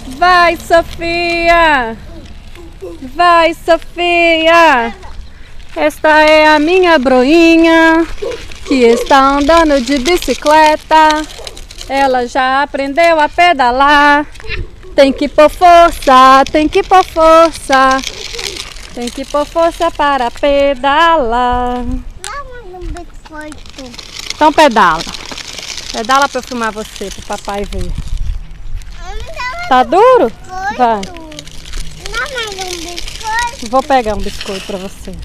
Vai, Sofia! Vai, Sofia! Esta é a minha broinha que está andando de bicicleta. Ela já aprendeu a pedalar. Tem que pôr força, tem que pôr força. Tem que pôr força para pedalar. Então pedala. Pedala para eu filmar você, para o papai ver. Tá duro? Vai. Vou pegar um biscoito para você.